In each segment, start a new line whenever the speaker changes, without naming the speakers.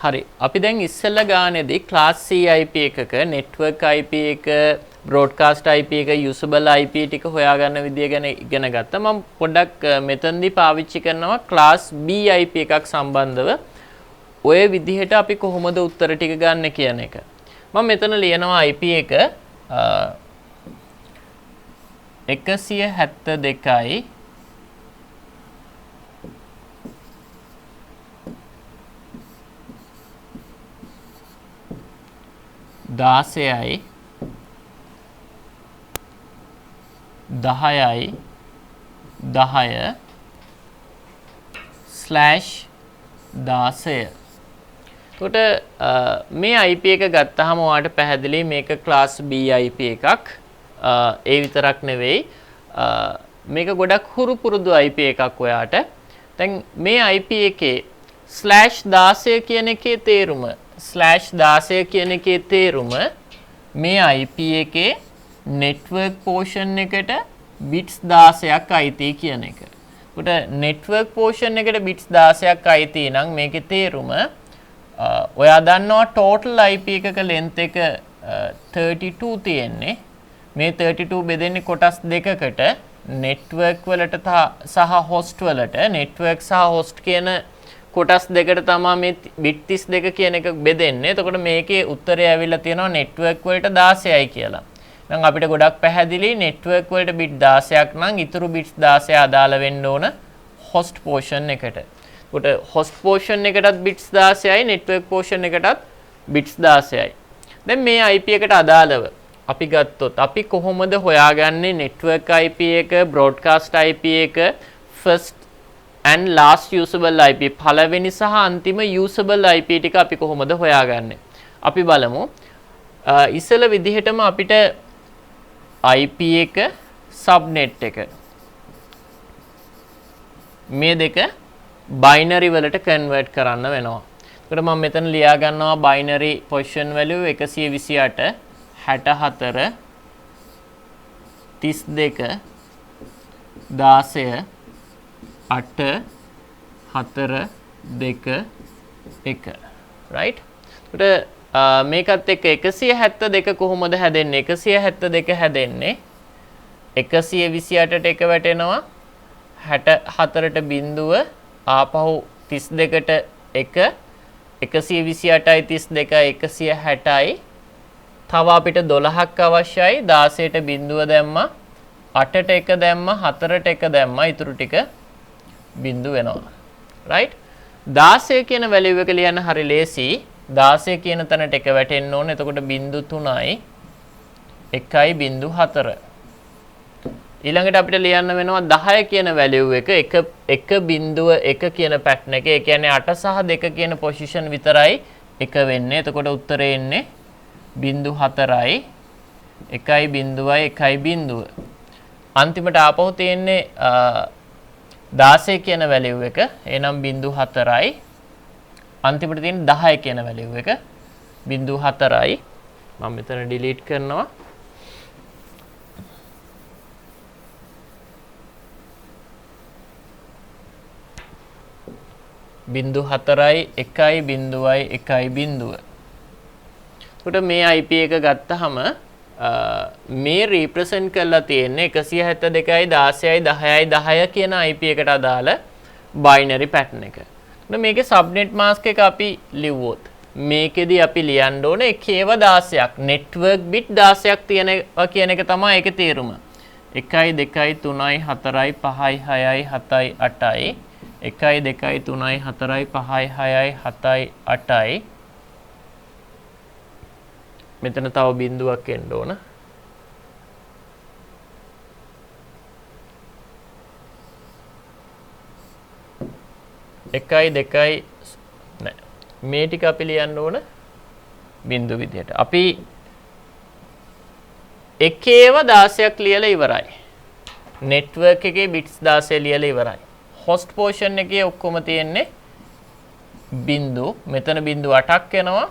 හරි. අපි දැන් ඉස්සෙල්ලා ගානේදී ක්ලාස් C IP එකක network IP එක broadcast IP එක usable IP ටික හොයාගන්න විදිය ගැන ඉගෙන ගත්තා. මම පොඩ්ඩක් මෙතනදී පාවිච්චි කරනවා ක්ලාස් B IP එකක් සම්බන්ධව ඔය විදිහට අපි කොහොමද උත්තර ටික ගන්න කියන එක. මම මෙතන ලියනවා IP එක 172යි 16යි 10යි 10/16. එතකොට මේ IP එක ගත්තාම ඔයාලට පැහැදිලි මේක ක්ලාස් B IP එකක්. ඒ විතරක් නෙවෙයි මේක ගොඩක් හුරු පුරුදු IP එකක් ඔයාට. දැන් මේ IP එකේ /16 කියන එකේ තේරුම /16 කියන එකේ තේරුම මේ IP එකේ network portion එකට bits 16ක් අයිති කියන එක. උට network portion එකට bits 16ක් අයිති නම් මේකේ තේරුම ඔයා දන්නවා total IP එකක length එක 32 තියෙන්නේ. මේ 32 බෙදෙන්නේ කොටස් දෙකකට network වලට සහ host වලට. network සහ host කියන කොටස් දෙකට තමයි මේ bit 32 කියන එක බෙදෙන්නේ. එතකොට මේකේ උත්තරය ඇවිල්ලා තියෙනවා network වලට 16යි කියලා. දැන් අපිට ගොඩක් පැහැදිලි network වලට bit 16ක් නම් ඊතුරු bits 16 අදාළ වෙන්න ඕන host portion එකට. එතකොට host portion එකටත් bits 16යි network portion එකටත් bits 16යි. දැන් මේ IP එකට අදාළව අපි ගත්තොත් අපි කොහොමද හොයාගන්නේ network IP එක broadcast IP එක first and last usable IP පළවෙනි සහ අන්තිම usable IP ටික අපි කොහොමද හොයාගන්නේ? අපි බලමු. ඉස්සෙල්ල විදිහටම අපිට IP එක subnet එක මේ දෙක binary වලට convert කරන්න වෙනවා. එතකොට මම මෙතන ලියා ගන්නවා binary position value 128 64 32 16 8 4 2 1 right. එතකොට මේකත් එක්ක 172 කොහොමද හැදෙන්නේ? 172 හැදෙන්නේ 128ට එක වැටෙනවා 64ට බිඳුව ආපහු 32ට එක 128යි 32යි 160යි තව අපිට 12ක් අවශ්‍යයි 16ට බිඳුව දැම්මා 8ට එක දැම්මා 4ට එක දැම්මා ඊටු ටික බිඳු වෙනවා right. 16 කියන වැලියු එක ලියන්න හරි ලේසි. 16 කියන තැනට එක වැටෙන්න ඕනේ. එතකොට බිඳු 3යි 1.4. ඊළඟට අපිට ලියන්න වෙනවා 10 කියන වැලියු එක 1.1 කියන පැටර්න් එකේ. ඒ කියන්නේ 8 සහ 2 කියන පොසිෂන් විතරයි එක වෙන්නේ. එතකොට උත්තරේ එන්නේ 0.4යි 1.1යි 1.0. අන්තිමට ආපහු තියෙන්නේ 16 කියන වැලියු එක. එහෙනම් 0.4යි අන්තිමට තියෙන 10 කියන වැලියු එක 0.4යි. මම මෙතන delete කරනවා. බිඳු 4යි 1.0යි 1.0. එතකොට මේ IP එක ගත්තාම මේ represent කරලා තියෙන්නේ 172යි 16යි 10යි 10 කියන IP එකට අදාළ binary pattern එක. මේකේ subnet mask එක අපි ලිව්වොත් මේකෙදි අපි ලියන්න ඕනේ එකේව 16ක් network bit 16ක් තියෙනවා කියන එක තමයි ඒකේ තේරුම. 1යි 2යි 3යි 4යි 5යි 6යි 7යි 8යි 1යි 2යි 3යි 4යි 5යි 6යි 7යි 8යි මෙතන තව බිඳුවක් එන්න ඕන. එකයි දෙකයි නෑ මේ ටික අපි ලියන්න ඕන බිඳු විදියට. අපි එකේව 16ක් ලියලා ඉවරයි. network එකේ bits 16 ලියලා ඉවරයි. host portion එකේ ඔක්කොම තියෙන්නේ බිඳු. මෙතන බිඳු 8ක් එනවා.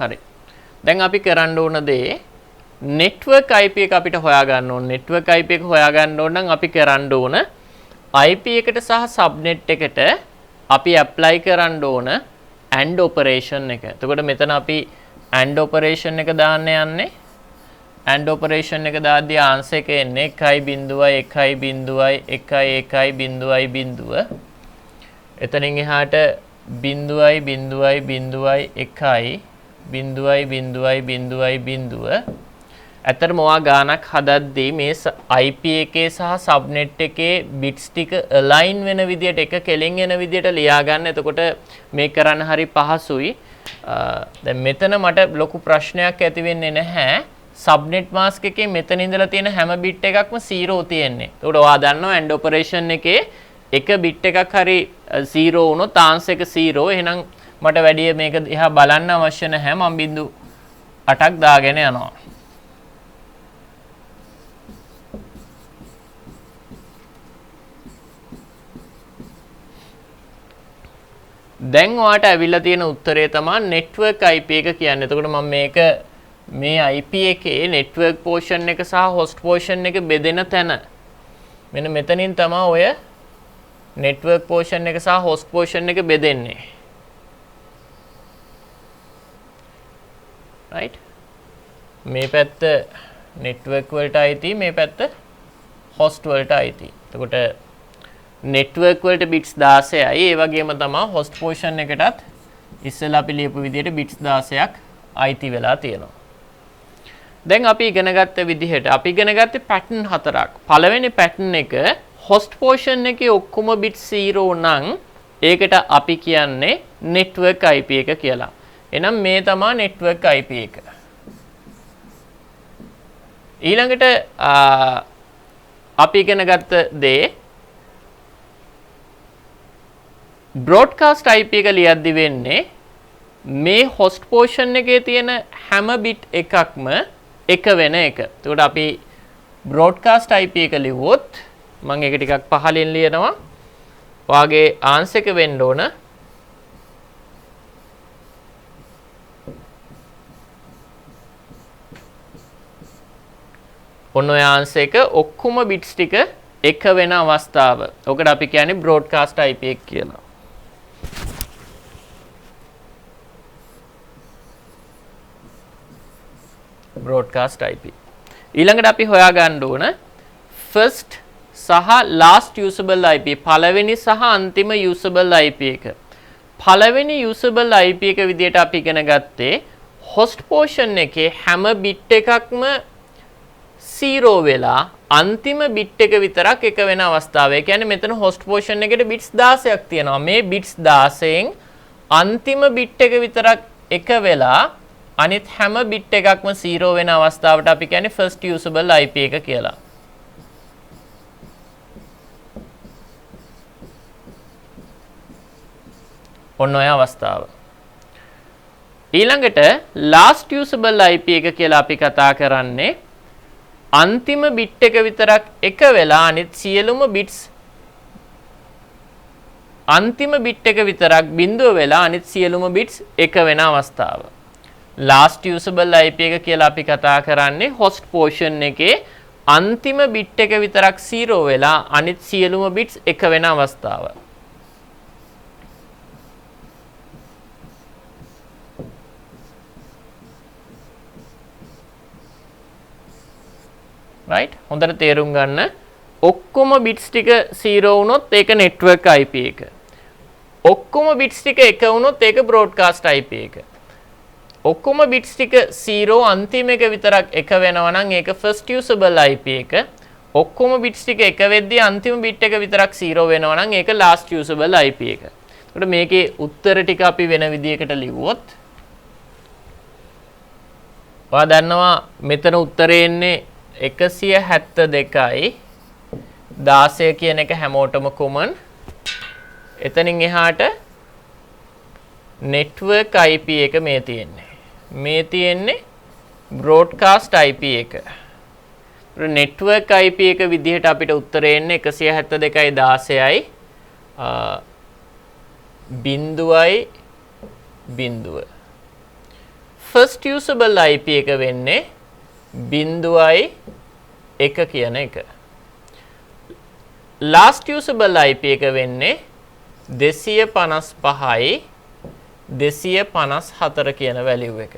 හරි. දැන් අපි කරන්න ඕන දේ network IP එක අපිට හොයාගන්න ඕන. network IP එක හොයාගන්න ඕන නම් අපි කරන්න ඕන IP එකට සහ subnet එකට අපි apply කරන්න ඕන AND operation එක. එතකොට මෙතන අපි AND operation එක දාන්න යන්නේ. AND operation එක දාද්දී answer එක එන්නේ 1.1.1.1.1. එතනින් එහාට 0.1.0.0. ඇත්තටම ඔයා ගානක් හදද්දී මේ IP එකේ සහ subnet එකේ bits ටික align වෙන විදියට එක කෙලින් එන විදියට ලියා ගන්න. එතකොට මේක කරන්න හරි පහසුයි. දැන් මෙතන මට ලොකු ප්‍රශ්නයක් ඇති වෙන්නේ නැහැ. subnet mask එකේ මෙතන ඉඳලා තියෙන හැම bit එකක්ම 0 තියෙන්නේ. එතකොට ඔයා දන්නවා AND operation එකේ එක bit එකක් හරි 0 වුණොත් answer එක 0. එහෙනම් මට වැඩි මේක දිහා බලන්න අවශ්‍ය නැහැ. මම 0.8ක් දාගෙන යනවා. දැන් ඔයාට ඇවිල්ලා තියෙන උත්තරය තමයි network IP එක කියන්නේ. එතකොට මම මේක මේ IP එකේ network portion එක සහ host portion එක බෙදෙන තැන මෙන්න මෙතනින් තමයි ඔය network portion එක සහ host portion එක බෙදෙන්නේ. right? මේ පැත්ත network වලට අයිති, මේ පැත්ත host වලට අයිති. එතකොට network වලට bits 16යි. ඒ වගේම තමයි host portion එකටත් ඉස්සෙල්ලා අපි ලියපු විදිහට bits 16ක් අයිති වෙලා තියෙනවා. දැන් අපි ඉගෙන ගත්ත විදිහට අපි ඉගෙන ගත්තේ pattern හතරක්. පළවෙනි pattern එක host portion එකේ ඔක්කොම bits 0 නම් ඒකට අපි කියන්නේ network IP එක කියලා. එහෙනම් මේ තමයි network IP එක. ඊළඟට අපි ඉගෙන ගත්ත දේ broadcast IP එක ලියද්දි වෙන්නේ මේ host portion එකේ තියෙන හැම bit එකක්ම එක වෙන එක. එතකොට අපි broadcast IP එක ලිව්වොත් මම ඒක ටිකක් පහලින් ලියනවා. ඔයාගේ answer එක වෙන්න ඕන ඔන්න ඔය answer එක ඔක්කොම bits ටික එක වෙන අවස්ථාව. ඔකට අපි කියන්නේ broadcast IP එක කියලා. broadcast IP. ඊළඟට අපි හොයාගන්න ඕන first සහ last usable IP. පළවෙනි සහ අන්තිම usable IP එක. පළවෙනි usable IP එක විදිහට අපි ඉගෙන ගත්තේ host portion එකේ හැම bit එකක්ම 0 වෙලා අන්තිම bit එක විතරක් එක වෙන අවස්ථාව. ඒ කියන්නේ මෙතන host portion එකට bits 16ක් තියෙනවා. මේ bits 16න් අන්තිම bit එක විතරක් එක වෙලා අනිත් හැම bit එකක්ම 0 වෙන අවස්ථාවට අපි කියන්නේ first usable IP එක කියලා. ඔන්න ඔය අවස්ථාව. ඊළඟට last usable IP එක කියලා අපි කතා කරන්නේ අන්තිම bit එක විතරක් එක වෙලා අනිත් සියලුම bits අන්තිම bit එක විතරක් බිඳුව වෙලා අනිත් සියලුම bits එක වෙන අවස්ථාව. last usable IP එක කියලා අපි කතා කරන්නේ host portion එකේ අන්තිම bit එක විතරක් 0 වෙලා අනිත් සියලුම bits එක වෙන අවස්ථාව. right? හොඳට තේරුම් ගන්න. ඔක්කොම bits ටික 0 වුණොත් ඒක network IP එක. ඔක්කොම bits ටික එක වුණොත් ඒක broadcast IP එක. ඔක්කොම bits ටික 0 අන්තිම එක විතරක් එක වෙනවා නම් ඒක first usable IP එක. ඔක්කොම bits ටික එක වෙද්දී අන්තිම bit එක විතරක් 0 වෙනවා නම් ඒක last usable IP එක. එතකොට මේකේ උත්තර ටික අපි වෙන විදිහකට ලිව්වොත් ඔයා දන්නවා මෙතන උත්තරේ එන්නේ 172යි 16 කියන එක හැමෝටම common. එතනින් එහාට network IP එක මේ තියෙන්නේ. මේ තියෙන්නේ broadcast IP එක. network IP එක විදිහට අපිට උත්තරේ එන්නේ 172යි 16යි බිඳුවයි බිඳුව. first usable IP එක වෙන්නේ 0.1 කියන එක. last usable IP එක වෙන්නේ 255යි 254 කියන value එක.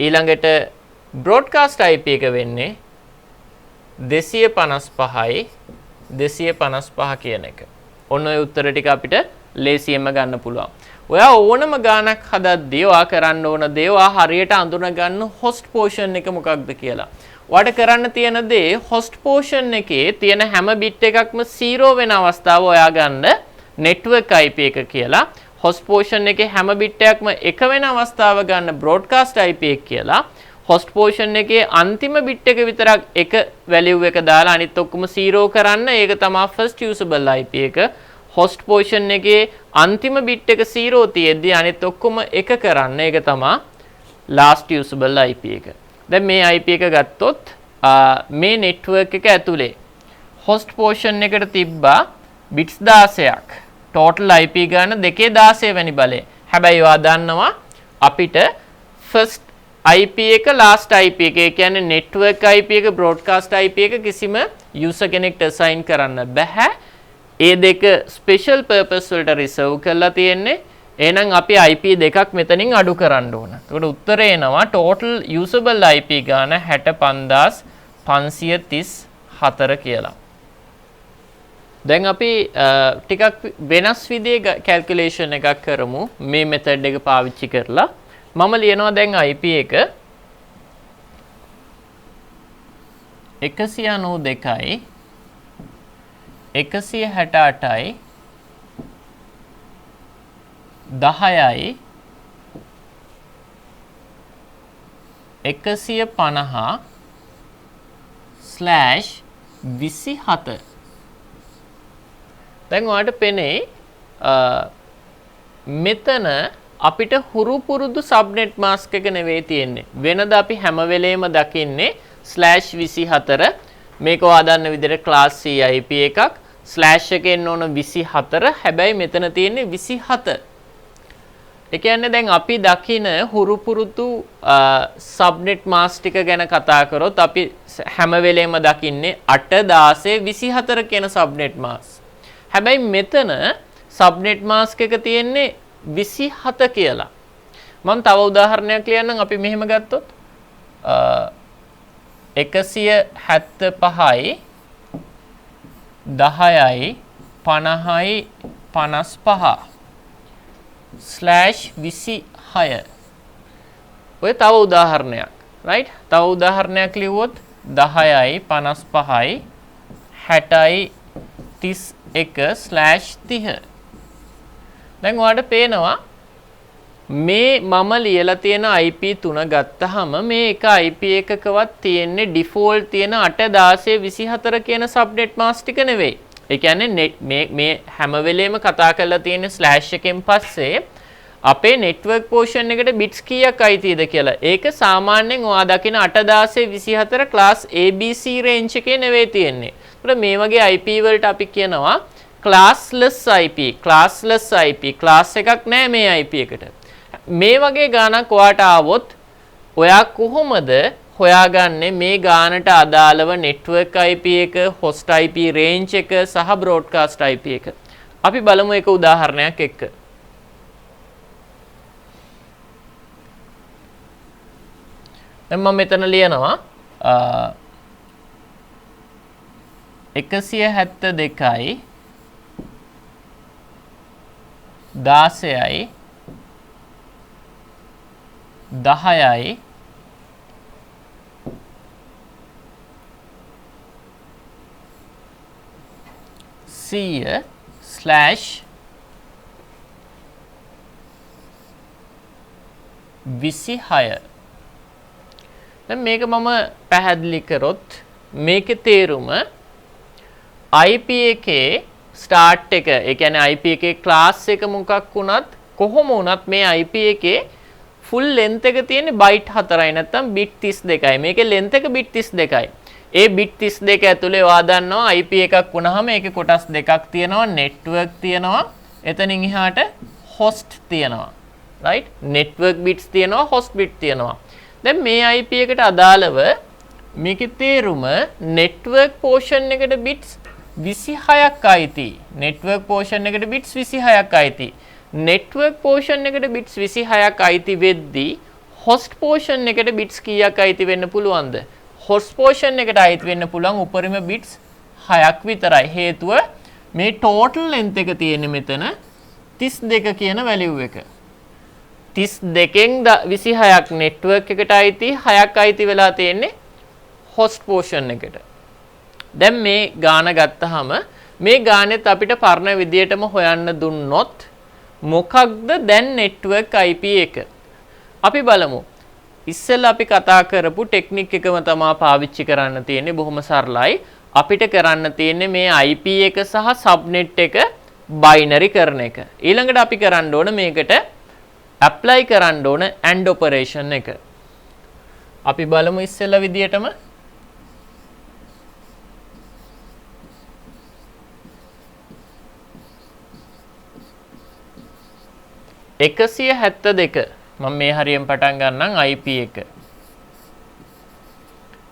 ඊළඟට broadcast IP එක වෙන්නේ 255යි 255 කියන එක. ඔන්න ඔය උත්තර ටික අපිට ලේසියෙන්ම ගන්න පුළුවන්. ඔයා ඕනම ගානක් හදද්දී ඔයා කරන්න ඕන දේ ඔයා හරියට අඳුන ගන්න host portion එක මොකක්ද කියලා. ඔයාට කරන්න තියෙන දේ host portion එකේ තියෙන හැම bit එකක්ම 0 වෙන අවස්ථාව ඔයා ගන්න network IP එක කියලා. host portion එකේ හැම bit එකක්ම 1 වෙන අවස්ථාව ගන්න broadcast IP එක කියලා. host portion එකේ අන්තිම bit එක විතරක් එක value එක දාලා අනිත් ඔක්කොම 0 කරන්න. ඒක තමයි first usable IP එක. host portion එකේ අන්තිම bit එක 0 තියෙද්දි අනිත් ඔක්කොම 1 කරන්න. ඒක තමයි last usable IP එක. දැන් මේ IP එක ගත්තොත් මේ network එක ඇතුලේ host portion එකට තිබ්බා bits 16ක්. total IP ගන්න 216 වෙනි බලය. හැබැයි ඔයා දන්නවා අපිට first IP එක last IP එක. ඒ කියන්නේ network IP එක broadcast IP එක කිසිම user කෙනෙක්ට assign කරන්න බෑ. ඒ දෙක special purpose වලට reserve කරලා තියෙන්නේ. එහෙනම් අපි IP දෙකක් මෙතනින් අඩු කරන්න ඕන. එතකොට උත්තරේ එනවා total usable IP ගාන 65534 කියලා. දැන් අපි ටිකක් වෙනස් විදිහේ calculation එකක් කරමු මේ method එක පාවිච්චි කරලා. මම ලියනවා දැන් IP එක 192යි 168යි 10යි 150/27 දැන් ඔයාලට පෙනේ මෙතන අපිට හුරු පුරුදු subnet mask එක නෙවෙයි තියෙන්නේ. වෙනද අපි හැම වෙලේම දකින්නේ /24 මේක ඔයා දන්න විදිහට class C IP එකක් slash එකෙන් ඕන 24 හැබැයි මෙතන තියෙන්නේ 27. ඒ කියන්නේ දැන් අපි දකින හුරු පුරුදු subnet mask ටික ගැන කතා කරොත් අපි හැම වෙලේම දකින්නේ 8 16 24 කියන subnet mask. හැබැයි මෙතන subnet mask එක තියෙන්නේ 27 කියලා. මම තව උදාහරණයක් ලියන්නම්. අපි මෙහෙම ගත්තොත් 175යි 10යි 50යි 55/26 ඔය තව උදාහරණයක්. right? තව උදාහරණයක් ලියුවොත් 10යි 55යි 60යි 31/30 දැන් ඔයාලට පේනවා මේ මම ලියලා තියෙන IP 3 ගත්තාම මේ එක IP එකකවත් තියෙන්නේ default තියෙන 81624 කියන subnet mask ටික නෙවෙයි. ඒ කියන්නේ මේ හැම වෙලේම කතා කරලා තියෙන slash එකෙන් පස්සේ අපේ network portion එකට bits කීයක් අයිතිද කියලා. ඒක සාමාන්‍යයෙන් ඔයා දකින 81624 class ABC range එකේ නෙවෙයි තියෙන්නේ. ඒත් මේ වගේ IP වලට අපි කියනවා classless IP, classless IP, class එකක් නැහැ මේ IP එකට. මේ වගේ ගානක් ඔයාට ආවොත් ඔයා කොහොමද හොයාගන්නේ මේ ගානට අදාළව network IP එක, host IP range එක සහ broadcast IP එක? අපි බලමු එක උදාහරණයක් එක්ක. දැන් මම මෙතන ලියනවා 172යි 16යි 10යි 100/26 දැන් මේක මම පැහැදිලි කරොත් මේකේ තේරුම IP එකේ start එක ඒ කියන්නේ IP එකේ class එක මොකක් වුණත් කොහොම වුණත් මේ IP එකේ full length එක තියෙන්නේ byte 4යි නැත්නම් bit 32යි. මේකේ length එක bit 32යි. ඒ bit 32 ඇතුලේ ඔයා දන්නවා IP එකක් වුණාම ඒකේ කොටස් දෙකක් තියෙනවා, network තියෙනවා, එතනින් එහාට host තියෙනවා. right? network bits තියෙනවා, host bit තියෙනවා. දැන් මේ IP එකට අදාළව මේකේ තේරුම network portion එකට bits 26ක් අයිති. network portion එකට bits 26ක් අයිති. network portion එකට bits 26ක් අයිති වෙද්දී host portion එකට bits කීයක් අයිති වෙන්න පුළුවන්ද? host portion එකට අයිති වෙන්න පුළුවන් උපරිම bits 6ක් විතරයි. හේතුව මේ total length එක තියෙන්නේ මෙතන 32 කියන value එක. 32න් 26ක් network එකට අයිති 6ක් අයිති වෙලා තියෙන්නේ host portion එකට. දැන් මේ ගාන ගත්තාම මේ ගානෙත් අපිට පරණ විදියටම හොයන්න දුන්නොත් මොකක්ද දැන් network IP එක? අපි බලමු. ඉස්සෙල්ලා අපි කතා කරපු ටෙක්නික් එකම තමයි පාවිච්චි කරන්න තියෙන්නේ. බොහොම සරලයි. අපිට කරන්න තියෙන්නේ මේ IP එක සහ subnet එක binary කරන එක. ඊළඟට අපි කරන්න ඕන මේකට apply කරන්න ඕන AND operation එක. අපි බලමු ඉස්සෙල්ලා විදියටම 172 මම මේ හරියෙන් පටන් ගන්නම් IP එක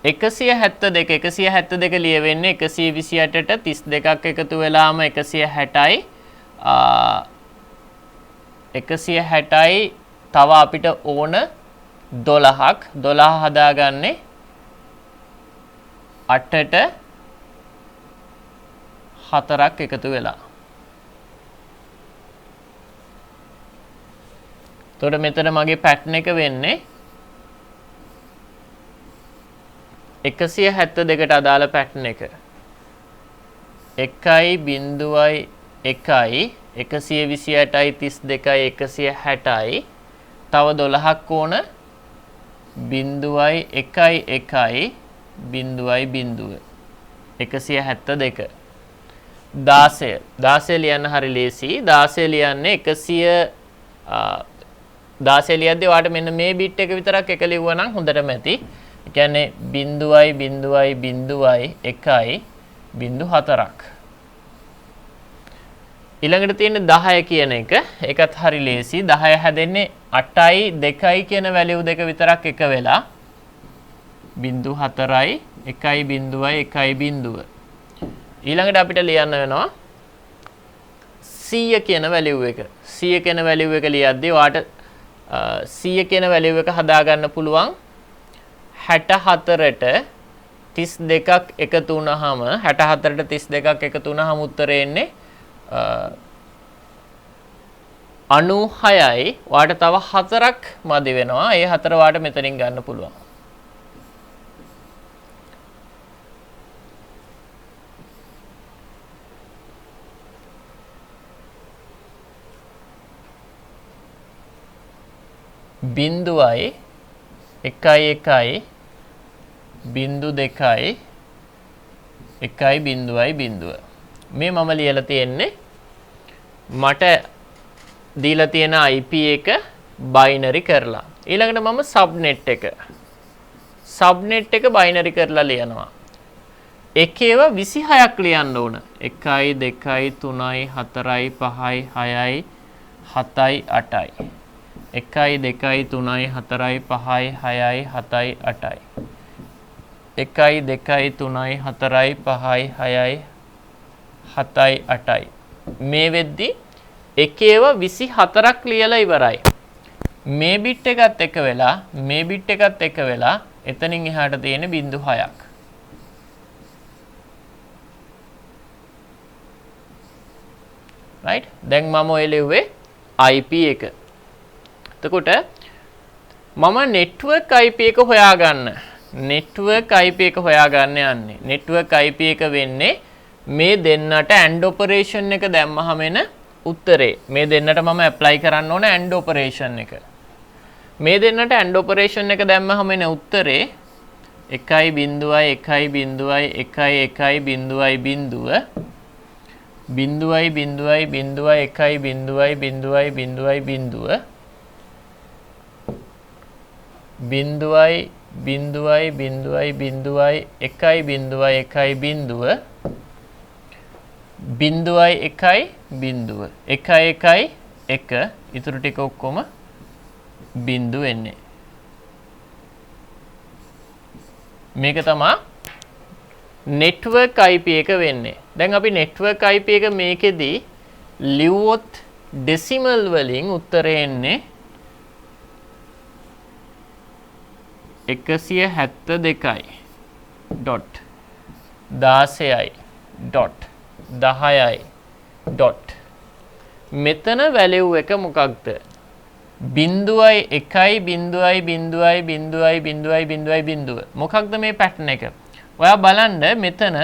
172 ලියවෙන්නේ 128ට 32ක් එකතු වෙලාම 160යි 160යි තව අපිට ඕන 12ක් 12 හදාගන්නේ 8ට 4ක් එකතු වෙලා. එතකොට මෙතන මගේ පැටර්න් එක වෙන්නේ 172ට අදාළ පැටර්න් එක 1.1යි 128යි 32යි 160යි තව 12ක් ඕන 0.1යි 1.0යි 172 16 ලියන්න හරි ලේසි 16 ලියන්නේ 16 ලියද්දී ඔයාලට මෙන්න මේ බිට් එක විතරක් එක ලිව්වා නම් හොඳටම ඇති. ඒ කියන්නේ 0.1.4ක්. ඊළඟට තියෙන 10 කියන එක ඒකත් හරි ලේසි. 10 හැදෙන්නේ 8යි 2යි කියන වැලියු දෙක විතරක් එක වෙලා 0.4යි 1.0යි 1.0. ඊළඟට අපිට ලියන්න වෙනවා 100 කියන වැලියු එක. 100 කියන වැලියු එක ලියද්දී ඔයාලට 100 කියන වැලියු එක හදාගන්න පුළුවන් 64ට 32ක් එකතු වුණාම 64ට 32ක් එකතු වුණාම උත්තරේ එන්නේ 96යි. ඔයාලට තව 4ක් මදි වෙනවා. ඒ 4 ඔයාලට මෙතනින් ගන්න පුළුවන්. බිඳුවයි 1.1යි 0.2යි 1.0යි මේ මම ලියලා තියෙන්නේ මට දීලා තියෙන IP එක binary කරලා ඊළඟට මම subnet එක binary කරලා ලියනවා එකේව 26ක් ලියන්න ඕන 1යි 2යි 3යි 4යි 5යි 6යි 7යි 8යි 1යි 2යි 3යි 4යි 5යි 6යි 7යි 8යි 1යි 2යි 3යි 4යි 5යි 6යි 7යි 8යි මේ වෙද්දී එකේව 24ක් ලියලා ඉවරයි. මේ බිට් එකත් එක වෙලා මේ බිට් එකත් එක වෙලා එතනින් එහාට තියෙන 0.6ක්. right දැන් මම ඔය ලිව්වේ IP එක. එතකොට මම network IP එක හොයාගන්න යන්නේ network IP එක වෙන්නේ මේ දෙන්නට AND operation එක දැම්මහම එන උත්තරේ මේ දෙන්නට මම apply කරන්න ඕන AND operation එක මේ දෙන්නට AND operation එක දැම්මහම එන උත්තරේ 1.0යි 1.0යි 1.1යි 0.0යි 0.0යි 0.0යි 1.0යි 0.0යි 0.0යි 0.0යි 1 ඉතුරු ටික ඔක්කොම බිඳු වෙන්නේ මේක තමයි network IP එක වෙන්නේ. දැන් අපි network IP එක මේකෙදී ලිව්වොත් decimal වලින් උත්තරේ එන්නේ 172යි dot 16යි dot 10යි dot මෙතන value එක මොකක්ද? බිඳුවයි 1යි බිඳුවයි බිඳුවයි බිඳුවයි බිඳුවයි බිඳුවයි බිඳුව. මොකක්ද මේ pattern එක? ඔයා බලන්න මෙතන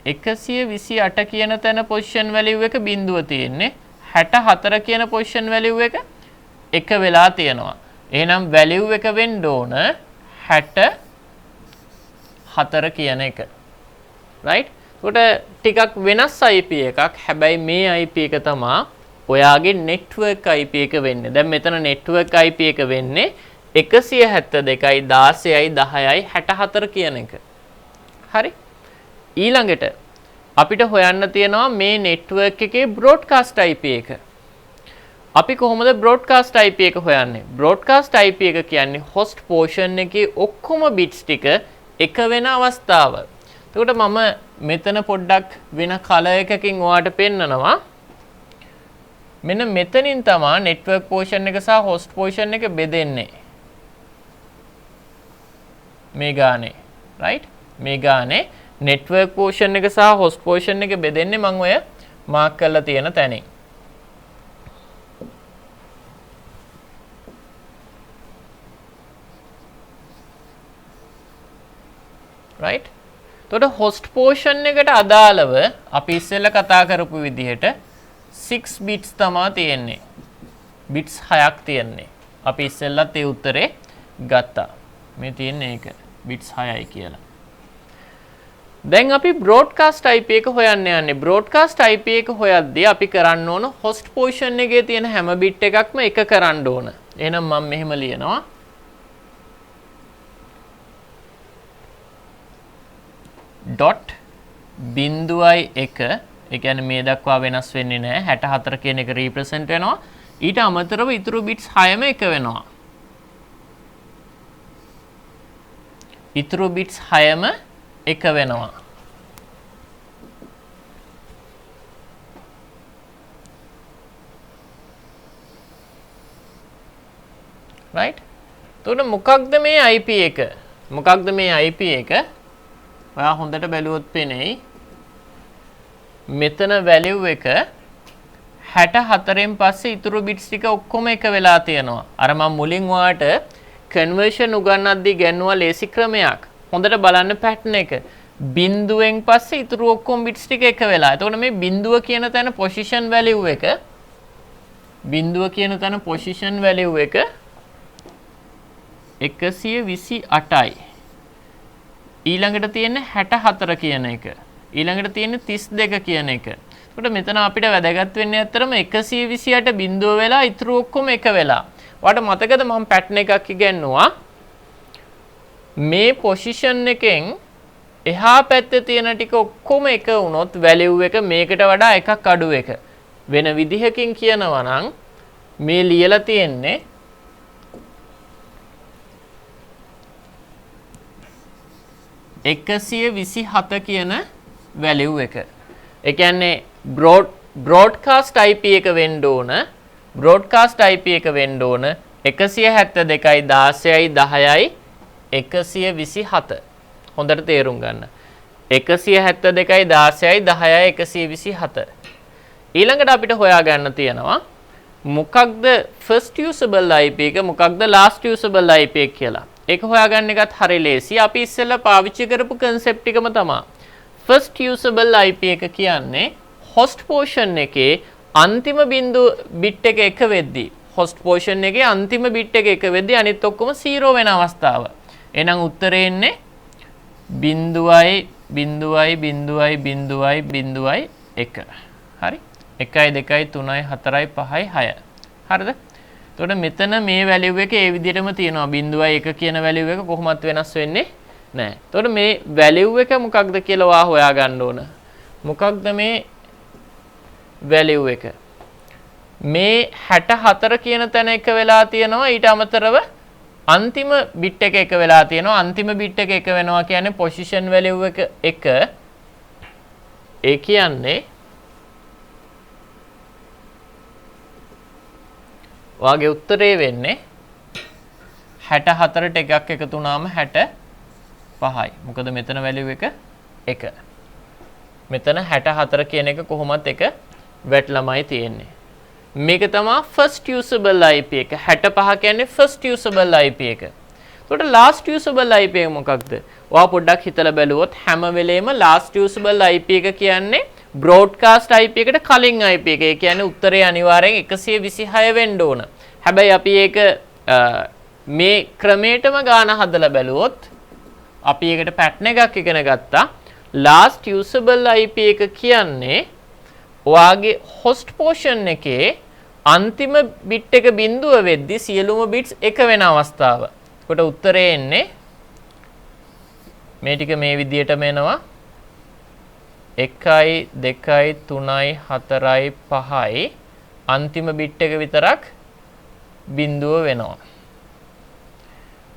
128 කියන තැන position value එක බිඳුව තියෙන්නේ. 64 කියන position value එක 1 වෙලා තියෙනවා. එහෙනම් value එක වෙන්න ඕන 64 කියන එක. right? ඒකට ටිකක් වෙනස් IP එකක්. හැබැයි මේ IP එක තමයි ඔයාගේ network IP එක වෙන්නේ. දැන් මෙතන network IP එක වෙන්නේ 172යි 16යි 10යි 64 කියන එක. හරි? ඊළඟට අපිට හොයන්න තියෙනවා මේ network එකේ broadcast IP එක. අපි කොහොමද broadcast IP එක හොයන්නේ? broadcast IP එක කියන්නේ host portion එකේ ඔක්කොම bits ටික එක වෙන අවස්ථාව. එතකොට මම මෙතන පොඩ්ඩක් වෙන color එකකින් ඔයාලට පෙන්නනවා. මෙන්න මෙතනින් තමයි network portion එක සහ host portion එක බෙදෙන්නේ. මේ ගානේ. right? මේ ගානේ network portion එක සහ host portion එක බෙදෙන්නේ මම ඔය මාක් කරලා තියෙන තැනින්. right? එතකොට host portion එකට අදාළව අපි ඉස්සෙල්ලා කතා කරපු විදිහට 6 bits තමයි තියෙන්නේ. bits 6ක් තියෙන්නේ. අපි ඉස්සෙල්ලත් ඒ උත්තරේ ගත්තා. මේ තියෙන්නේ ඒක bits 6යි කියලා. දැන් අපි broadcast IP එක හොයන්න යන්නේ. broadcast IP එක හොයද්දී අපි කරන්න ඕන host portion එකේ තියෙන හැම bit එකක්ම එක කරන්න ඕන. එහෙනම් මම මෙහෙම ලියනවා. dot බිඳුවයි 1 ඒ කියන්නේ මේ දක්වා වෙනස් වෙන්නේ නැහැ 64 කියන එක represent වෙනවා ඊට අමතරව ඉතුරු bits 6ම එක වෙනවා ඉතුරු bits 6ම එක වෙනවා right එතකොට මොකක්ද මේ IP එක මොකක්ද මේ IP එක ඔයා හොඳට බැලුවොත් පේන්නේ මෙතන value එක 64න් පස්සේ ඉතුරු bits ටික ඔක්කොම එක වෙලා තියෙනවා. අර මම මුලින් ඔයාට conversion උගන්වද්දී ගන්නවා ලේසි ක්‍රමයක්. හොඳට බලන්න pattern එක. බිඳුවෙන් පස්සේ ඉතුරු ඔක්කොම bits ටික එක වෙලා. එතකොට මේ බිඳුව කියන තැන position value එක බිඳුව කියන තැන position value එක 128යි. ඊළඟට තියෙන්නේ 64 කියන එක. ඊළඟට තියෙන්නේ 32 කියන එක. එතකොට මෙතන අපිට වැදගත් වෙන්නේ අතරම 128 බිඳුව වෙලා ඉතුරු ඔක්කොම එක වෙලා. ඔයාලට මතකද මම pattern එකක් ඉගෙනුවා. මේ position එකෙන් එහා පැත්තේ තියෙන ටික ඔක්කොම එක වුණොත් value එක මේකට වඩා එකක් අඩු එක. වෙන විදිහකින් කියනවා නම් මේ ලියලා තියෙන්නේ 127 කියන value එක. ඒ කියන්නේ broadcast IP එක වෙන්න ඕන. broadcast IP එක වෙන්න ඕන 172යි 16යි 10යි 127. හොඳට තේරුම් ගන්න. 172යි 16යි 10යි 127. ඊළඟට අපිට හොයාගන්න තියෙනවා මොකක්ද first usable IP එක මොකක්ද last usable IP එක කියලා. ඒක හොයාගන්න එකත් හරි ලේසි. අපි ඉස්සෙල්ලා පාවිච්චි කරපු concept එකම තමයි. first usable IP එක කියන්නේ host portion එකේ අන්තිම බිඳුව bit එක එක වෙද්දී host portion එකේ අන්තිම bit එක එක වෙද්දී අනිත් ඔක්කොම 0 වෙන අවස්ථාව. එහෙනම් උත්තරේ එන්නේ 0.0.0.0.0.1. හරි? 1 2 3 4 5 6. හරිද? එතකොට මෙතන මේ value එක ඒ විදිහටම තියෙනවා 0.1 කියන value එක කොහොමත් වෙනස් වෙන්නේ නැහැ. එතකොට මේ value එක මොකක්ද කියලා ඔයා හොයාගන්න ඕන. මොකක්ද මේ value එක? මේ 64 කියන තැන එක වෙලා තියෙනවා ඊට අමතරව අන්තිම බිට් එක එක වෙලා තියෙනවා. අන්තිම බිට් එක එක වෙනවා කියන්නේ පොසිෂන් වැලියු එක එක. ඒ කියන්නේ ඔයාගේ උත්තරේ වෙන්නේ 64ට එකක් එකතු වුණාම 65යි. මොකද මෙතන වැලියු එක 1. මෙතන 64 කියන එක කොහොමත් එක වැටලමයි තියෙන්නේ. මේක තමයි first usable IP එක. 65 කියන්නේ first usable IP එක. එතකොට last usable IP එක මොකක්ද? ඔයා පොඩ්ඩක් හිතලා බැලුවොත් හැම වෙලේම last usable IP එක කියන්නේ broadcast IP එකට කලින් IP එක. ඒ කියන්නේ උත්තරේ අනිවාර්යෙන් 126 වෙන්න ඕන. හැබැයි අපි ඒක මේ ක්‍රමයටම ගාන හදලා බැලුවොත් අපි ඒකට pattern එකක් ඉගෙන ගත්තා. last usable IP එක කියන්නේ ඔයාගේ host portion එකේ අන්තිම bit එක බිඳුව වෙද්දී සියලුම bits එක වෙන අවස්ථාව. කොට උත්තරේ එන්නේ මේ ටික මේ විදිහටම එනවා 1යි 2යි 3යි 4යි 5යි අන්තිම bit එක විතරක් බිඳුව වෙනවා.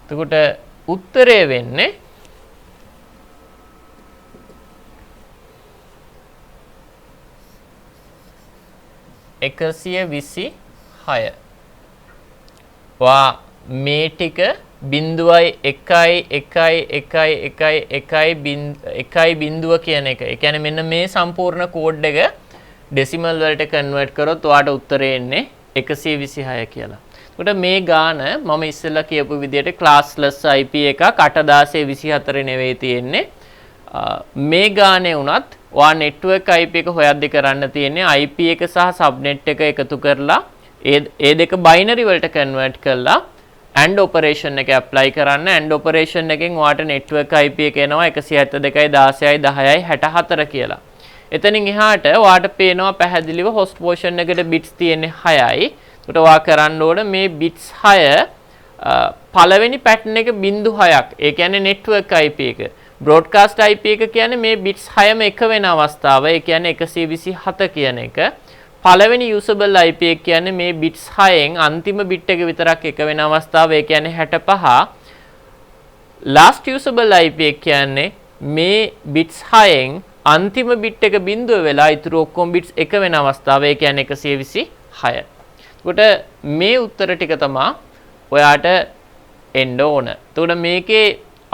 එතකොට උත්තරේ වෙන්නේ 126. වා මේ ටික බිඳුවයි 1යි 1යි 1යි 1යි 1යි බිඳුව කියන එක. ඒ කියන්නේ මෙන්න මේ සම්පූර්ණ කෝඩ් එක ඩෙසිමල් වලට කන්වර්ට් කරොත් ඔයාට උත්තරේ එන්නේ 126 කියලා. එතකොට මේ ගාන මම ඉස්සෙල්ලා කියපු විදිහට ක්ලාස්ලස් IP එකක් 8024 නෙවෙයි තියෙන්නේ. මේ ගානේ උනත් ඔයා network IP එක හොයද්දි කරන්න තියෙන්නේ IP එක සහ subnet එක එකතු කරලා ඒ දෙක binary වලට convert කරලා AND operation එක apply කරන්න. AND operation එකෙන් ඔයාට network IP එක එනවා 172.16.10.64 කියලා. එතනින් එහාට ඔයාට පේනවා පැහැදිලිව host portion එකට bits තියෙන්නේ 6යි. ඒකට ඔයා කරන්න ඕන මේ bits 6 පළවෙනි pattern එක 0.6ක්. ඒ කියන්නේ network IP එක. broadcast IP එක කියන්නේ මේ bits 6ම එක වෙන අවස්ථාව. ඒ කියන්නේ 127 කියන එක. පළවෙනි usable IP එක කියන්නේ මේ bits 6න් අන්තිම bit එක විතරක් එක වෙන අවස්ථාව. ඒ කියන්නේ 65. last usable IP එක කියන්නේ මේ bits 6න් අන්තිම bit එක බිඳුව වෙලා ඉතුරු ඔක්කොම bits එක වෙන අවස්ථාව. ඒ කියන්නේ 126. එතකොට මේ උත්තර ටික තමයි ඔයාට එන්න ඕන. එතකොට මේකේ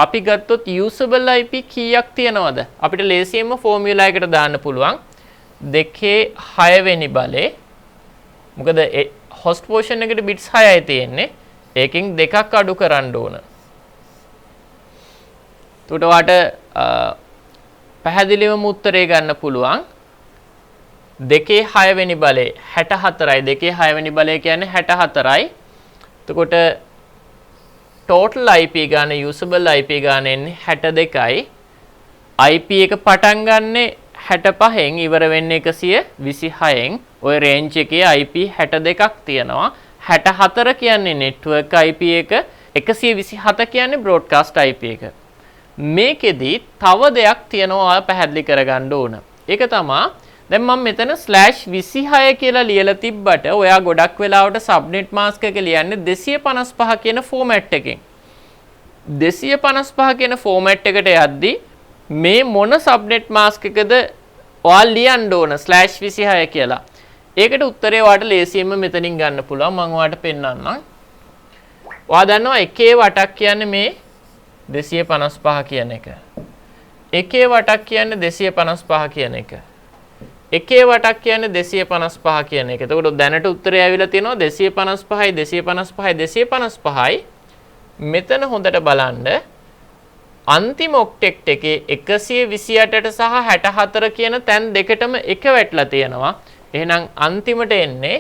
අපි ගත්තොත් usable IP කීයක් තියනවද? අපිට ලේසියෙන්ම ෆෝමියුලා එකට දාන්න පුළුවන් 2/6 වෙනි බලේ. මොකද host portion එකට bits 6යි තියෙන්නේ. ඒකෙන් දෙකක් අඩු කරන්න ඕන. එතකොට ඔයාට පැහැදිලිවම උත්තරේ ගන්න පුළුවන් 2/6 වෙනි බලේ 64යි. 2/6 වෙනි බලේ කියන්නේ 64යි. එතකොට total IP ගාන usable IP ගාන එන්නේ 62යි. IP එක පටන් ගන්නෙ 65න් ඉවර වෙන්නේ 126න්. ඔය range එකේ IP 62ක් තියෙනවා. 64 කියන්නේ network IP එක, 127 කියන්නේ broadcast IP එක. මේකෙදි තව දෙයක් තියෙනවා ඔයා පැහැදිලි කරගන්න ඕන. ඒක තමයි දැන් මම මෙතන /26 කියලා ලියලා තිබ්බට ඔයා ගොඩක් වෙලාවට subnet mask එක ලියන්නේ 255 කියන format එකෙන්. 255 කියන format එකට යද්දි මේ මොන subnet mask එකද ඔයා ලියන්න ඕන /26 කියලා. ඒකට උත්තරේ ඔයාට ලේසියෙන්ම මෙතනින් ගන්න පුළුවන්. මම ඔයාට පෙන්නන්නම්. ඔයා දන්නවා එකේ වටක් කියන්නේ මේ 255 කියන එක. එකේ වටක් කියන්නේ 255 කියන එක. එකේ වටක් කියන්නේ 255 කියන එක. එතකොට දැනට උත්තරය ඇවිල්ලා තියෙනවා 255යි 255යි 255යි. මෙතන හොඳට බලන්න අන්තිම ඔක්ටෙට් එකේ 128ට සහ 64 කියන තැන් දෙකටම එක වැටලා තියෙනවා. එහෙනම් අන්තිමට එන්නේ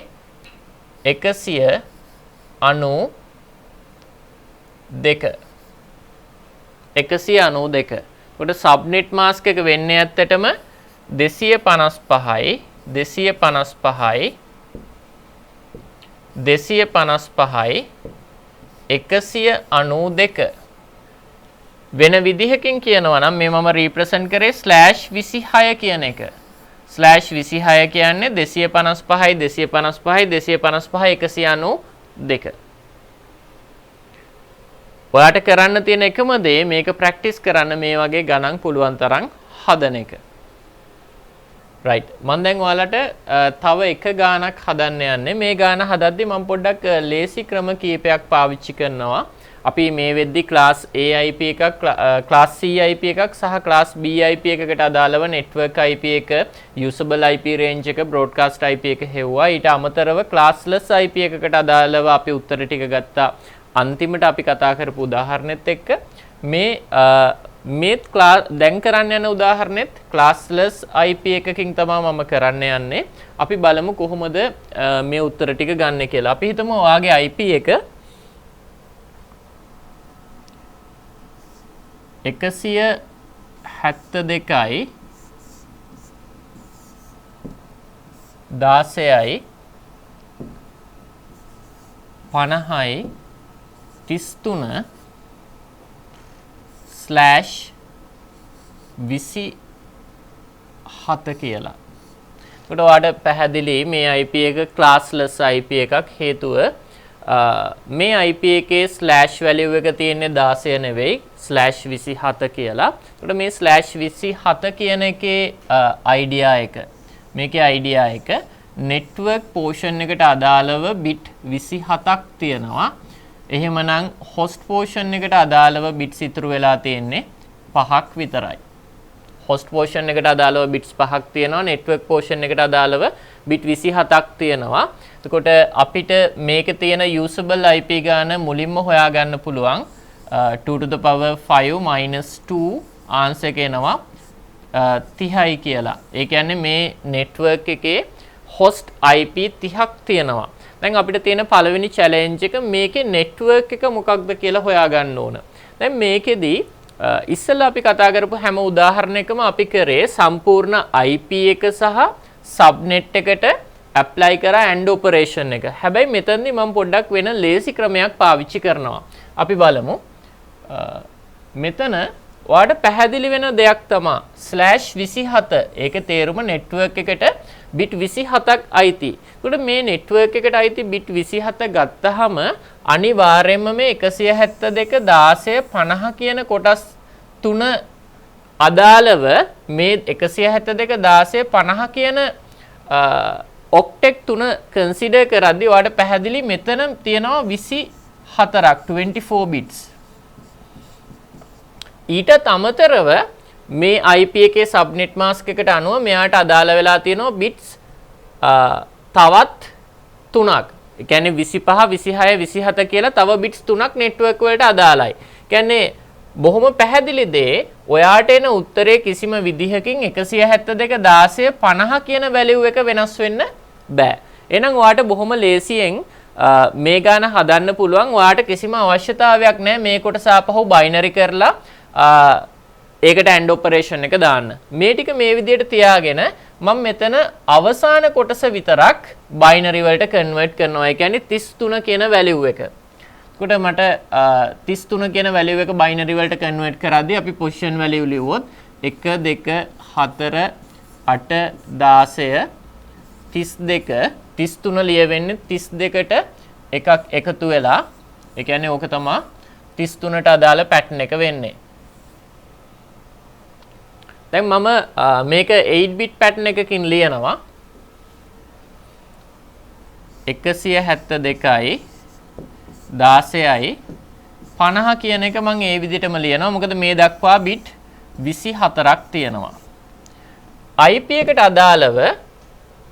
192. කොට subnet mask එක වෙන්නේ ඇත්තටම 255යි 255යි 255යි 192 වෙන විදිහකින් කියනවා නම් මේ මම රීප්‍රසන්ට් කරේ /26 කියන එක. /26 කියන්නේ 255යි 255යි 255 192. ඔයාට කරන්න තියෙන එකම දේ මේක ප්‍රැක්ටිස් කරන්න මේ වගේ ගණන් පුළුවන් තරම් හදන එක. right මම දැන් ඔයාලට තව එක ගානක් හදන්න යන්නේ. මේ ගාන හදද්දි මම පොඩ්ඩක් ලේසි ක්‍රම කීපයක් පාවිච්චි කරනවා. අපි මේ වෙද්දි class A IP එකක් class C IP එකක් සහ class B IP එකකට අදාළව network IP එක usable IP range එක broadcast IP එක හෙව්වා. ඊට අමතරව classless IP එකකට අදාළව අපි උත්තර ටික ගත්තා. අන්තිමට අපි කතා කරපු උදාහරණෙත් එක්ක මේ දැන් කරන්න යන උදාහරණෙත් classless IP එකකින් තමයි මම කරන්න යන්නේ. අපි බලමු කොහොමද මේ උත්තර ටික ගන්න කියලා. අපි හිතමු ඔයාගේ IP එක 172යි 16යි 50යි 33 ස්ලෑෂ් 27 කියලා. එතකොට ඔයාලට පැහැදිලි මේ IP එක classless IP එකක් හේතුව මේ IP එකේ ස්ලෑෂ් වැලියු එක තියෙන්නේ 16 නෙවෙයි ස්ලෑෂ් 27 කියලා. එතකොට මේ ස්ලෑෂ් 27 කියන එකේ idea එක මේකේ idea එක network portion එකට අදාළව bit 27ක් තියෙනවා. එහෙමනම් host portion එකට අදාළව bits ඉතුරු වෙලා තියෙන්නේ 5ක් විතරයි. host portion එකට අදාළව bits 5ක් තියෙනවා. network portion එකට අදාළව bit 27ක් තියෙනවා. එතකොට අපිට මේකේ තියෙන usable IP ගාන මුලින්ම හොයාගන්න පුළුවන් 2 to the power 5 minus 2 answer එක එනවා 30යි කියලා. ඒ කියන්නේ මේ network එකේ host IP 30ක් තියෙනවා. දැන් අපිට තියෙන පළවෙනි challenge එක මේකේ network එක මොකක්ද කියලා හොයාගන්න ඕන. දැන් මේකෙදී ඉස්සෙල්ලා අපි කතා කරපු හැම උදාහරණයකම අපි කරේ සම්පූර්ණ IP එක සහ subnet එකට apply කරා AND operation එක. හැබැයි මෙතනදී මම පොඩ්ඩක් වෙන ලේසි ක්‍රමයක් පාවිච්චි කරනවා. අපි බලමු. මෙතන ඔයාලට පැහැදිලි වෙන දෙයක් තමයි /27 ඒකේ තේරුම network එකට bit 27ක් අයිති. ඒකට මේ network එකට අයිති bit 27 ගත්තාම අනිවාර්යයෙන්ම මේ 172 16 50 කියන කොටස් තුන අදාළව මේ 172 16 50 කියන ඔක්ටෙට් තුන කන්සිඩර් කරද්දී ඔයාලට පැහැදිලි මෙතන තියෙනවා 24ක් 24 bits. ඊටත් අමතරව මේ IP එකේ subnet mask එකට අනුව මෙයාට අදාළ වෙලා තියෙනවා bits තවත් 3ක්. ඒ කියන්නේ 25 26 27 කියලා තව bits 3ක් network වලට අදාළයි. කියන්නේ බොහොම පැහැදිලි දේ ඔයාට එන උත්තරේ කිසිම විදිහකින් 172 16 50 කියන වැලියු එක වෙනස් වෙන්න බෑ. එහෙනම් ඔයාට බොහොම ලේසියෙන් මේ ගාන හදන්න පුළුවන්. ඔයාට කිසිම අවශ්‍යතාවයක් නැහැ මේ කොටස ආපහු බයිනරි කරලා ඒකට AND operation එක දාන්න. මේ ටික මේ විදිහට තියාගෙන මම මෙතන අවසාන කොටස විතරක් බයිනරි වලට කන්වර්ට් කරනවා. ඒ කියන්නේ 33 කියන වැලියු එක. එතකොට මට 33 කියන වැලියු එක බයිනරි වලට කන්වර්ට් කරද්දී අපි පොසිෂන් වැලියු ලිව්වොත් 1 2 4 8 16 32 33 ලියවෙන්නේ 32ට එකක් එකතු වෙලා ඒ කියන්නේ ඕක තමයි 33ට අදාළ පැටර්න් එක වෙන්නේ. දැන් මම මේක 8 bit pattern එකකින් ලියනවා 172යි 16යි 50 කියන එක මම ඒ විදිහටම ලියනවා. මොකද මේ දක්වා bit 24ක් තියෙනවා. IP එකට අදාළව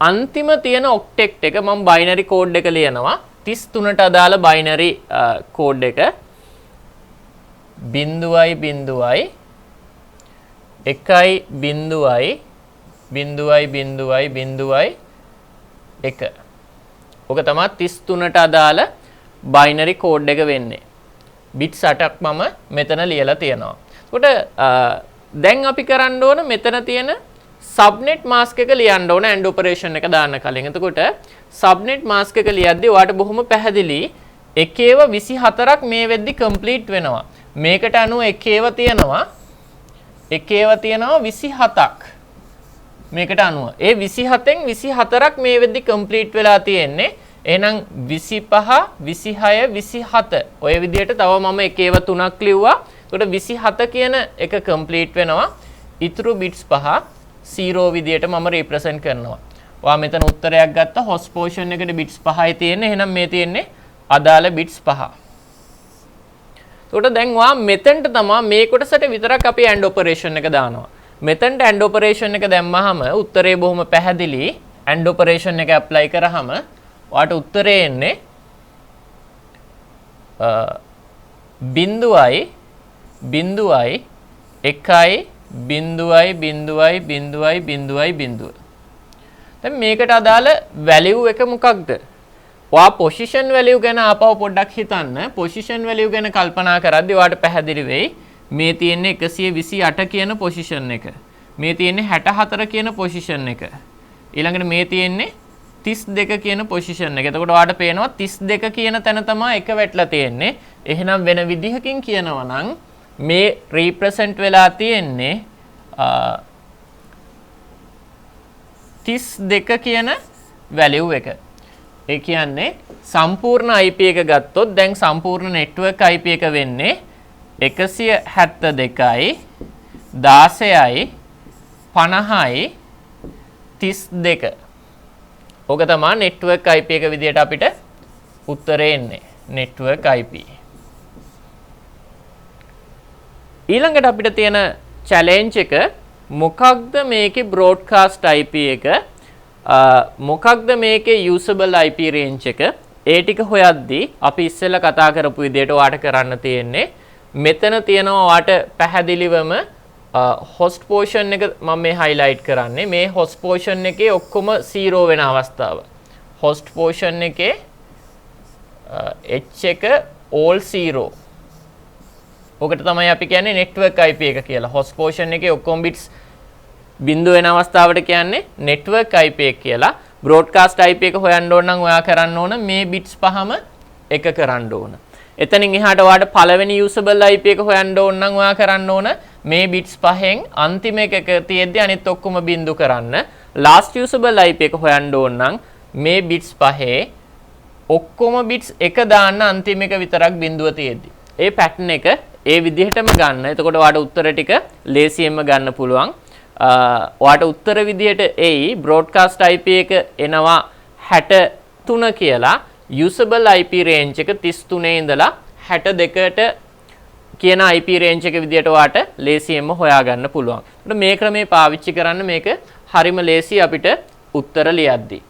අන්තිම තියෙන ඔක්ටෙට් එක මම බයිනරි කෝඩ් එක ලියනවා 33ට අදාළ බයිනරි කෝඩ් එක 0.0යි 1.0යි 1. ඔක තමයි 33ට අදාළ බයිනරි කෝඩ් එක වෙන්නේ. බිට්ස් 8ක් මම මෙතන ලියලා තියෙනවා. එතකොට දැන් අපි කරන්න ඕන මෙතන තියෙන subnet mask එක ලියන්න ඕන AND operation එක දාන්න කලින්. එතකොට subnet mask එක ලියද්දී ඔයාලට බොහොම පැහැදිලි එකේව 24ක් මේ වෙද්දි complete වෙනවා. මේකට අනුව එකේව තියෙනවා 27ක් මේකට අනුව ඒ 27න් 24ක් මේ වෙද්දි complete වෙලා තියෙන්නේ එහෙනම් 25 26 27 ඔය විදිහට තව මම එකේව 3ක් ලිව්වා. ඒකට 27 කියන එක කම්ප්ලීට් වෙනවා. ඉතුරු බිට්ස් 5 0 විදිහට මම රිප්‍රසන්ට් කරනවා. ඔයා මෙතන උත්තරයක් ගත්තා. හොස් පෝෂන් එකට බිට්ස් 5යි තියෙන්නේ. එහෙනම් මේ තියෙන්නේ අදාළ බිට්ස් 5. ඒකට දැන් ඔයා මෙතෙන්ට තමයි මේ කොටසට විතරක් අපි AND ඔපරේෂන් එක දානවා. මෙතෙන්ට AND ඔපරේෂන් එක දැම්මහම උත්තරේ බොහොම පැහැදිලි. AND ඔපරේෂන් එක ඇප්ලයි කරාම ඔයාට උත්තරේ එන්නේ බිඳුවයි බිඳුවයි එකයි බිඳුවයි බිඳුවයි බිඳුවයි බිඳුවයි බිඳුව. දැන් මේකට අදාළ වැලියු එක මොකක්ද? ඔයා පොසිෂන් වැලියු ගැන ආපහු පොඩ්ඩක් හිතන්න. පොසිෂන් වැලියු ගැන කල්පනා කරද්දී ඔයාට පැහැදිලි වෙයි මේ තියෙන්නේ 128 කියන පොසිෂන් එක. මේ තියෙන්නේ 64 කියන පොසිෂන් එක. ඊළඟට මේ තියෙන්නේ 32 කියන පොසිෂන් එක. එතකොට ඔයාට පේනවා 32 කියන තැන තමයි එක වැටලා තියෙන්නේ. එහෙනම් වෙන විදිහකින් කියනවා නම් මේ රිප්‍රසන්ට් වෙලා තියෙන්නේ 32 කියන වැලියු එක. ඒ කියන්නේ සම්පූර්ණ IP එක ගත්තොත් දැන් සම්පූර්ණ නෙට්වර්ක් IP එක වෙන්නේ 172යි 16යි 50යි 32. ඕක තමයි නෙට්වර්ක් IP එක විදියට අපිට උත්තරේ එන්නේ. Network IP. ඊළඟට අපිට තියෙන චැලෙන්ජ් එක මොකක්ද මේකේ බ්‍රෝඩ්කාස්ට් IP එක? මොකක්ද මේකේ යූසබල් IP රේන්ජ් එක? ඒ ටික හොයද්දී අපි ඉස්සෙල්ලා කතා කරපු විදියට ඔයාට කරන්න තියෙන්නේ මෙතන තියෙනවා ඔයාට පැහැදිලිවම host portion එක මම මේ highlight කරන්නේ. මේ host portion එකේ ඔක්කොම 0 වෙන අවස්ථාව. host portion එකේ h එක all 0. ඔකට තමයි අපි කියන්නේ network IP එක කියලා. host portion එකේ ඔක්කොම bits බිඳුව වෙන අවස්ථාවට කියන්නේ network IP එක කියලා. broadcast IP එක හොයන්න ඕන නම් ඔයා කරන්න ඕන මේ bits පහම එක කරන්න ඕන. එතනින් එහාට ඔයාට පළවෙනි usable IP එක හොයන්න ඕන නම් ඔයා කරන්න ඕන මේ bits පහෙන් අන්තිම එක තියෙද්දි අනිත් ඔක්කොම බිඳු කරන්න. last usable IP එක හොයන්න ඕන නම් මේ bits පහේ ඔක්කොම bits එක දාන්න අන්තිම එක විතරක් බිඳුව තියෙද්දි. ඒ pattern එක ඒ විදිහටම ගන්න. එතකොට ඔයාට උත්තර ටික ලේසියෙන්ම ගන්න පුළුවන්. ඔයාට උත්තර විදිහට එයි broadcast IP එක එනවා 63 කියලා. usable IP range එක 33 ඉඳලා 62ට කියන IP range එක විදිහට ඔයාට ලේසියෙන්ම හොයාගන්න පුළුවන්. ඒකට මේ ක්‍රමේ පාවිච්චි කරන්න මේක හරිම ලේසි අපිට උත්තර ලියද්දී.